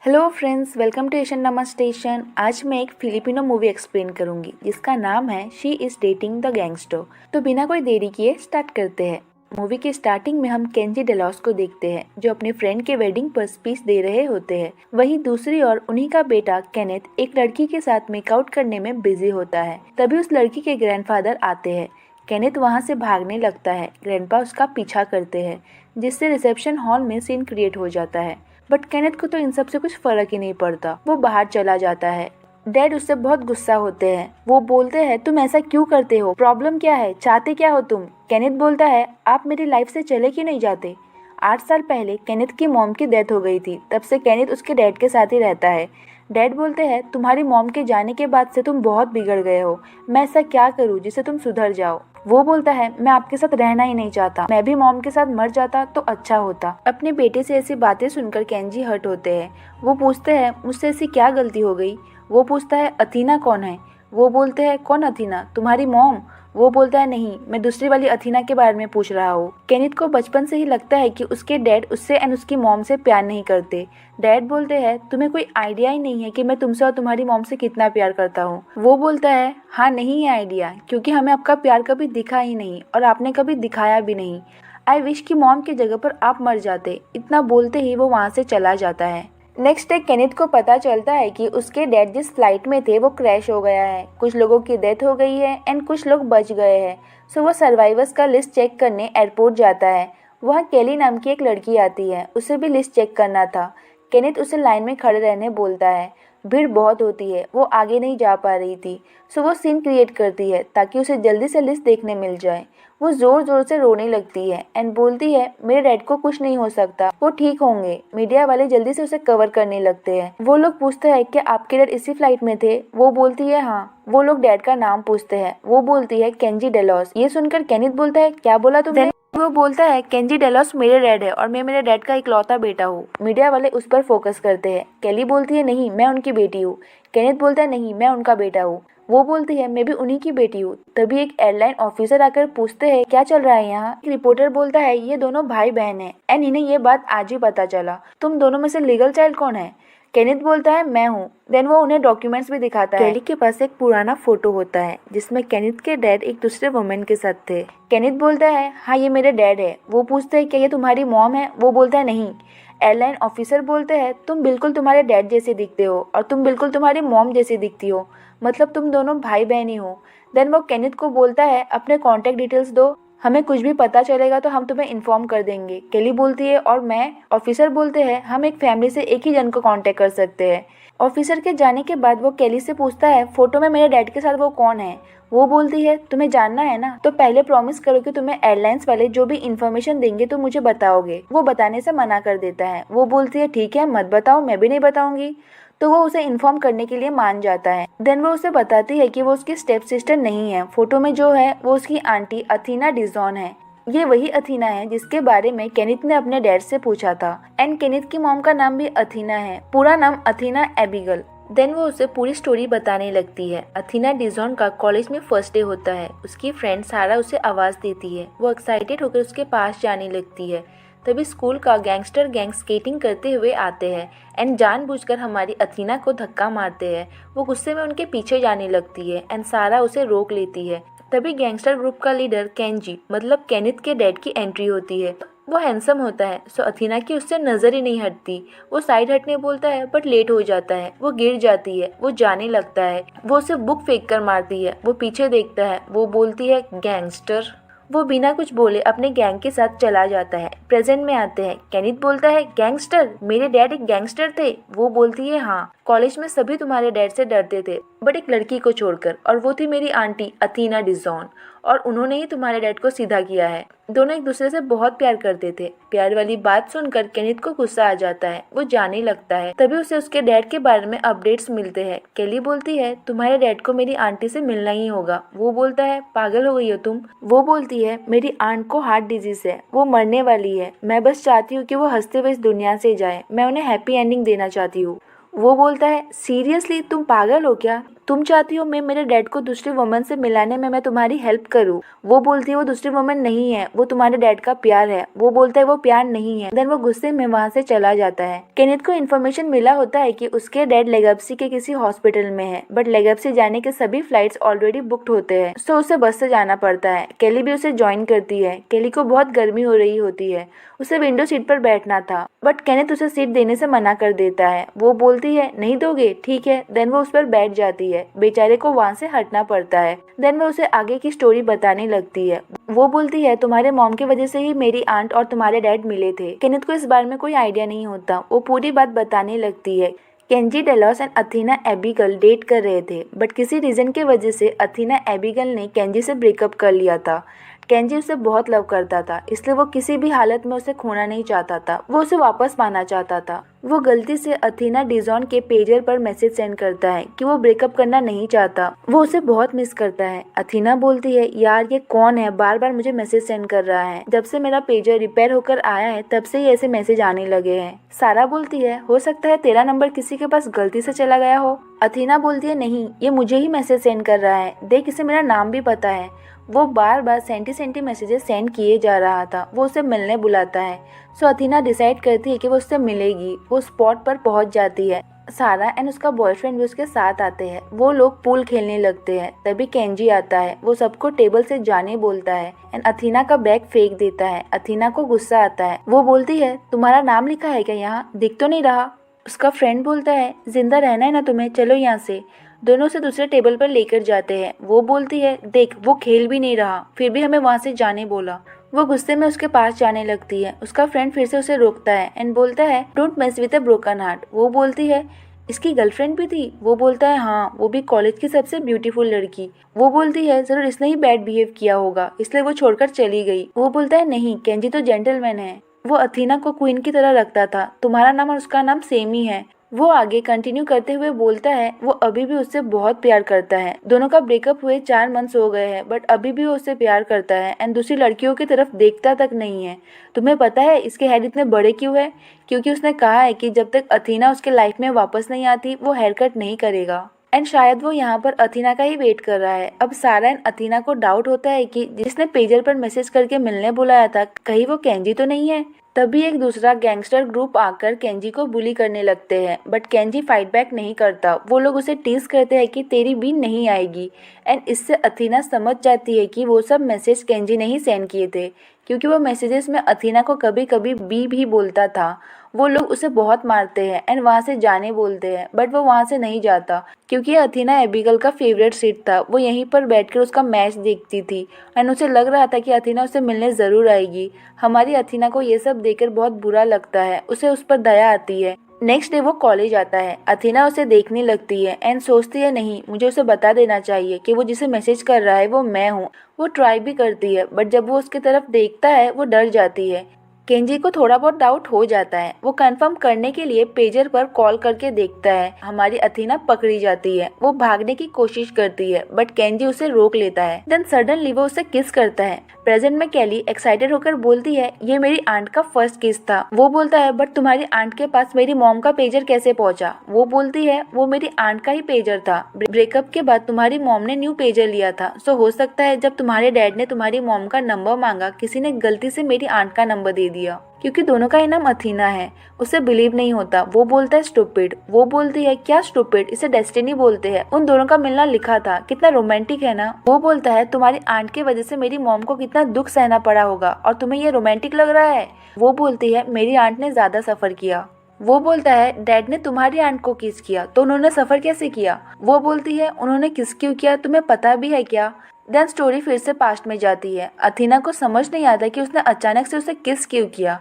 Hello friends, welcome to Asian नमा station. आज मैं एक फिलिपिनो मूवी एक्सप्लेन करूंगी जिसका नाम है she is dating the gangster. तो बिना कोई देरी किए स्टार्ट करते हैं। मूवी के स्टार्टिंग में हम केंजी डेलॉस को देखते हैं जो अपने फ्रेंड के वेडिंग पर स्पीच दे रहे होते हैं। वहीं दूसरी ओर उन्हीं का बेटा केनेथ एक लड़की के साथ मेकआउट करने में बिजी होता है। तभी उस लड़की के ग्रैंडफादर आते हैं। केनेथ वहां से भागने लगता है। ग्रैंडपा उसका पीछा करते हैं जिससे रिसेप्शन हॉल में सीन क्रिएट हो जाता है। बट केनेथ को तो इन सब से कुछ फर्क ही नहीं पड़ता। वो बाहर चला जाता है। डैड उससे बहुत गुस्सा होते हैं। वो बोलते हैं तुम ऐसा क्यों करते हो, प्रॉब्लम क्या है, चाहते क्या हो तुम। केनेथ बोलता है आप मेरी लाइफ से चले क्यों नहीं जाते। 8 साल पहले केनेथ की मॉम की डेथ हो गई थी। तब से केनेथ उसके डैड के साथ ही रहता है। डैड बोलते हैं तुम्हारी मॉम के जाने के बाद से तुम बहुत बिगड़ गए हो। मैं ऐसा क्या करूं जिससे तुम सुधर जाओ। वो बोलता है मैं आपके साथ रहना ही नहीं चाहता। मैं भी मॉम के साथ मर जाता तो अच्छा होता। अपने बेटे से ऐसी बातें सुनकर केंजी हर्ट होते हैं। वो पूछते हैं मुझसे ऐसी क्या गलती हो गई। वो पूछता है अथीना कौन है। वो बोलते हैं कौन अथीना, तुम्हारी मॉम। वो बोलता है नहीं, मैं दूसरी वाली अथीना के बारे में पूछ रहा हूँ। केनिथ को बचपन से ही लगता है कि उसके डैड उससे एंड उसकी मॉम से प्यार नहीं करते। डैड बोलते हैं तुम्हें कोई आइडिया ही नहीं है कि मैं तुमसे और तुम्हारी मॉम से कितना प्यार करता हूँ। वो बोलता है हाँ नहीं है आइडिया, क्योंकि हमें आपका प्यार कभी दिखा ही नहीं और आपने कभी दिखाया भी नहीं। आई विश कि मॉम की जगह पर आप मर जाते। इतना बोलते ही वो वहाँ से चला जाता है। नेक्स्ट डे केनिथ को पता चलता है कि उसके डैड जिस फ्लाइट में थे वो क्रैश हो गया है। कुछ लोगों की डेथ हो गई है एंड कुछ लोग बच गए हैं। सो वो सर्वाइवर्स का लिस्ट चेक करने एयरपोर्ट जाता है। वहाँ केली नाम की एक लड़की आती है, उसे भी लिस्ट चेक करना था। केनिथ उसे लाइन में खड़े रहने बोलता है। भीड़ बहुत होती है, वो आगे नहीं जा पा रही थी। सो वो सीन क्रिएट करती है ताकि उसे जल्दी से लिस्ट देखने मिल जाए। वो जोर जोर से रोने लगती है एंड बोलती है मेरे डैड को कुछ नहीं हो सकता, वो ठीक होंगे। मीडिया वाले जल्दी से उसे कवर करने लगते हैं। वो लोग पूछते हैं कि आपके डैड इसी फ्लाइट में थे। वो बोलती है हाँ। वो लोग डैड का नाम पूछते हैं। वो बोलती है केंजी डेलॉस। ये सुनकर केनिथ बोलता है क्या बोला तुमने। वो बोलता है केंजी डेलॉस मेरे डैड है और मैं मेरे डैड का इकलौता बेटा हूँ। मीडिया वाले उस पर फोकस करते हैं। केली बोलती है नहीं, मैं उनकी बेटी हूँ। केनिथ बोलता है नहीं, मैं उनका बेटा हूँ। वो बोलती है मैं भी उन्हीं की बेटी हूँ। तभी एक एयरलाइन ऑफिसर आकर पूछते हैं क्या चल रहा है यहाँ। एक रिपोर्टर बोलता है ये दोनों भाई बहन हैं एंड इन्हें ये बात आज ही पता चला। तुम दोनों में से लीगल चाइल्ड कौन है। केनिथ बोलता है मैं हूँ। देन वो उन्हें डॉक्यूमेंट्स भी दिखाता है। केली के पास एक पुराना फोटो होता है जिसमें केनिथ के डैड एक दूसरे वुमेन के साथ थे। केनिथ बोलता है हाँ ये मेरे डैड है। वो पूछते हैं क्या ये तुम्हारी मॉम है। वो बोलता है नहीं। एयरलाइन ऑफिसर बोलते हैं तुम बिल्कुल तुम्हारे डैड जैसे दिखते हो और तुम बिल्कुल तुम्हारी मॉम जैसी दिखती हो, मतलब तुम दोनों भाई बहन ही हो। देन वो केनिथ को बोलता है अपने कॉन्टेक्ट डिटेल्स दो, हमें कुछ भी पता चलेगा तो हम तुम्हें इन्फॉर्म कर देंगे। केली बोलती है और मैं। ऑफिसर बोलते हैं हम एक फैमिली से एक ही जन को कांटेक्ट कर सकते हैं। ऑफिसर के जाने के बाद वो केली से पूछता है फोटो में मेरे डैड के साथ वो कौन है। वो बोलती है तुम्हें जानना है ना, तो पहले प्रॉमिस करो कि तुम्हें एयरलाइंस वाले जो भी इन्फॉर्मेशन देंगे तो मुझे बताओगे। वो बताने से मना कर देता है। वो बोलती है ठीक है मत बताओ, मैं भी नहीं बताऊंगी। तो वो उसे इन्फॉर्म करने के लिए मान जाता है। देन वो उसे बताती है कि वो उसकी स्टेप सिस्टर नहीं है। फोटो में जो है वो उसकी आंटी अथीना डिजॉन है। ये वही अथीना है जिसके बारे में केनिथ ने अपने डैड से पूछा था। एंड केनिथ की मॉम का नाम भी अथीना है, पूरा नाम अथीना एबिगल। देन वो उसे पूरी स्टोरी बताने लगती है। अथीना डिजॉन का कॉलेज में फर्स्ट डे होता है। उसकी फ्रेंड सारा उसे आवाज देती है। वो एक्साइटेड होकर उसके पास जाने लगती है। तभी स्कूल का गैंगस्टर गैंग स्केटिंग करते हुए आते हैं एंड जानबूझकर हमारी अथीना को धक्का मारते हैं। वो गुस्से में उनके पीछे जाने लगती है एंड सारा उसे रोक लेती है। तभी गैंगस्टर ग्रुप का लीडर केंजी मतलब केनिथ के डैड की एंट्री होती है। वो हैंडसम होता है सो अथीना की उससे नजर ही नहीं हटती। वो साइड हटने बोलता है बट लेट हो जाता है। वो गिर जाती है। वो जाने लगता है। वो उसे बुक फेंक कर मारती है। वो पीछे देखता है। वो बोलती है गैंगस्टर। वो बिना कुछ बोले अपने गैंग के साथ चला जाता है। प्रेजेंट में आते हैं। केनिथ बोलता है गैंगस्टर, मेरे डैड एक गैंगस्टर थे। वो बोलती है हाँ, कॉलेज में सभी तुम्हारे डैड से डरते थे बट एक लड़की को छोड़कर, और वो थी मेरी आंटी अथीना डिजॉन, और उन्होंने ही तुम्हारे डैड को सीधा किया है। दोनों एक दूसरे से बहुत प्यार करते थे। प्यार वाली बात सुनकर केनिथ को गुस्सा आ जाता है। वो जाने लगता है। तभी उसे उसके डैड के बारे में अपडेट्स मिलते हैं। केली बोलती है तुम्हारे डैड को मेरी आंटी से मिलना ही होगा। वो बोलता है पागल हो गई हो तुम। वो बोलती है मेरी आंट को हार्ट डिजीज है, वो मरने वाली है। मैं बस चाहती हूँ कि वो हंसते हुए इस दुनिया से जाए। मैं उन्हें हैप्पी एंडिंग देना चाहती हूँ। वो बोलता है सीरियसली तुम पागल हो क्या। तुम चाहती हो मैं मेरे डैड को दूसरी वुमन से मिलाने में मैं तुम्हारी हेल्प करूँ। वो बोलती है वो दूसरी वुमन नहीं है, वो तुम्हारे डैड का प्यार है। वो बोलता है वो प्यार नहीं है। देन वो गुस्से में वहाँ से चला जाता है। केनेथ को इन्फॉर्मेशन मिला होता है कि उसके डैड लेगप्सी के किसी हॉस्पिटल में है, बट लेगप्सी जाने के सभी फ्लाइट्स ऑलरेडी बुक्ड होते हैं, सो उसे बस से जाना पड़ता है। केली भी उसे ज्वाइन करती है। केली को बहुत गर्मी हो रही होती है, उसे विंडो सीट पर बैठना था, बट केनेथ उसे सीट देने से मना कर देता है। वो बोलती है नहीं दोगे, ठीक है। देन वो उस पर बैठ जाती है। बेचारे को वहाँ से हटना पड़ता है। देन वो उसे आगे की स्टोरी बताने लगती है। वो बोलती है तुम्हारे मॉम की वजह से ही मेरी आंट और तुम्हारे डैड मिले थे। केनेथ को इस बारे में कोई आइडिया नहीं होता। वो पूरी बात बताने लगती है। Kenji, Delos and Athena Abigail date कर रहे थे, बट किसी रीजन की वजह से अथीना एबिगल ने केंजी से ब्रेकअप कर लिया था। केंजी उसे बहुत लव करता था, इसलिए वो किसी भी हालत में उसे खोना नहीं चाहता था। वो उसे वापस पाना चाहता था। वो गलती से अथीना डिजॉन के पेजर पर मैसेज सेंड करता है कि वो ब्रेकअप करना नहीं चाहता। वो उसे बहुत मिस करता है। अथीना बोलती है यार ये कौन है, बार बार मुझे मैसेज सेंड कर रहा है। जब से मेरा पेजर रिपेयर होकर आया है तब से ही ऐसे मैसेज आने लगे हैं। सारा बोलती है हो सकता है तेरा नंबर किसी के पास गलती से चला गया हो। अथीना बोलती है नहीं, ये मुझे ही मैसेज सेंड कर रहा है, देख इसे मेरा नाम भी पता है। वो बार बार सेंटी मैसेजेस सेंड किए जा रहा था। वो उसे मिलने बुलाता है। सो अथीना डिसाइड करती है कि वो उससे मिलेगी। वो स्पॉट पर पहुंच जाती है। सारा एंड उसका बॉयफ्रेंड भी उसके साथ आते हैं। वो लोग पूल खेलने लगते हैं। तभी केंजी आता है। वो सबको टेबल से जाने बोलता है एंड अथीना का बैग फेंक देता है। अथीना को गुस्सा आता है। वो बोलती है तुम्हारा नाम लिखा है क्या यहाँ, दिख तो नहीं रहा। उसका फ्रेंड बोलता है जिंदा रहना है ना तुम्हें, चलो यहाँ से। दोनों से दूसरे टेबल पर लेकर जाते हैं। वो बोलती है देख वो खेल भी नहीं रहा, फिर भी हमें वहाँ से जाने बोला। वो गुस्से में उसके पास जाने लगती है। उसका फ्रेंड फिर से उसे रोकता है एंड बोलता है don't mess with a broken heart. वो बोलती है इसकी गर्लफ्रेंड भी थी। वो बोलता है हाँ, वो भी कॉलेज की सबसे ब्यूटीफुल लड़की। वो बोलती है जरूर इसने ही बैड बिहेव किया होगा, इसलिए वो छोड़कर चली गई। वो बोलता है नहीं, केंजी तो जेंटलमैन है, वो अथीना को क्वीन की तरह रखता था, तुम्हारा नाम और उसका नाम सेम ही है। वो आगे कंटिन्यू करते हुए बोलता है वो अभी भी उससे बहुत प्यार करता है। दोनों का ब्रेकअप हुए 4 मंथ्स हो गए हैं, बट अभी भी वो उससे प्यार करता है एंड दूसरी लड़कियों की तरफ देखता तक नहीं है। तुम्हें पता है इसके हेयर इतने बड़े क्यों है? क्योंकि उसने कहा है कि जब तक अथीना उसके लाइफ में वापस नहीं आती वो हेयर कट नहीं करेगा। एंड शायद वो यहाँ पर अथीना का ही वेट कर रहा है। अब सारा एंड अथीना को डाउट होता है कि जिसने पेजर पर मैसेज करके मिलने बुलाया था कहीं वो केंजी तो नहीं है। तभी एक दूसरा गैंगस्टर ग्रुप आकर केंजी को बुली करने लगते हैं, बट केंजी फाइट बैक नहीं करता। वो लोग उसे टीज करते हैं कि तेरी बीन नहीं आएगी एंड इससे अथीना समझ जाती है कि वो सब मैसेज केंजी ने ही सेंड किए थे, क्योंकि वो मैसेजेस में अथीना को कभी कभी बी भी बोलता था। वो लोग उसे बहुत मारते हैं एंड वहाँ से जाने बोलते हैं, बट वो वहाँ से नहीं जाता क्योंकि अथीना एबिगल का फेवरेट सीट था। वो यहीं पर बैठकर उसका मैच देखती थी एंड उसे लग रहा था कि अथीना उसे मिलने ज़रूर आएगी। हमारी अथीना को ये सब देखकर बहुत बुरा लगता है, उसे उस पर दया आती है। नेक्स्ट डे वो कॉलेज आता है। अथीना उसे देखने लगती है एंड सोचती है नहीं, मुझे उसे बता देना चाहिए कि वो जिसे मैसेज कर रहा है वो मैं हूँ। वो ट्राई भी करती है, बट जब वो उसकी तरफ देखता है वो डर जाती है। केंजी को थोड़ा बहुत डाउट हो जाता है। वो कंफर्म करने के लिए पेजर पर कॉल करके देखता है। हमारी अथीना पकड़ी जाती है। वो भागने की कोशिश करती है, बट केंजी उसे रोक लेता है। देन सडनली वो उसे किस करता है। प्रेजेंट में केली एक्साइटेड होकर बोलती है ये मेरी आंट का फर्स्ट किस था। वो बोलता है बट तुम्हारी आंट के पास मेरी मॉम का पेजर कैसे पहुंचा? वो बोलती है वो मेरी आंट का ही पेजर था। ब्रेकअप के बाद तुम्हारी मॉम ने न्यू पेजर लिया था, सो हो सकता है जब तुम्हारे डैड ने तुम्हारी मॉम का नंबर मांगा किसी ने गलती से मेरी आंट का नंबर दे दिया। क्योंकि दोनों का ही नाम अथीना है। उसे बिलीव नहीं होता। वो बोलता है स्टूपिड। वो बोलती है क्या स्टूपिड, इसे डेस्टिनी बोलते हैं, उन दोनों का मिलना लिखा था, कितना रोमांटिक है ना। वो बोलता है तुम्हारी आंट की वजह से मेरी मॉम को कितना दुख सहना पड़ा होगा और तुम्हें ये रोमांटिक लग रहा है। वो बोलती है मेरी आंट ने ज्यादा सफर किया। वो बोलता है डैड ने तुम्हारी आंट को किस किया तो उन्होंने सफर कैसे किया? वो बोलती है उन्होंने किस क्यों किया तुम्हें पता भी है क्या? देन स्टोरी फिर से पास्ट में जाती है। अथीना को समझ नहीं आता कि उसने अचानक से उसे किस क्यों किया।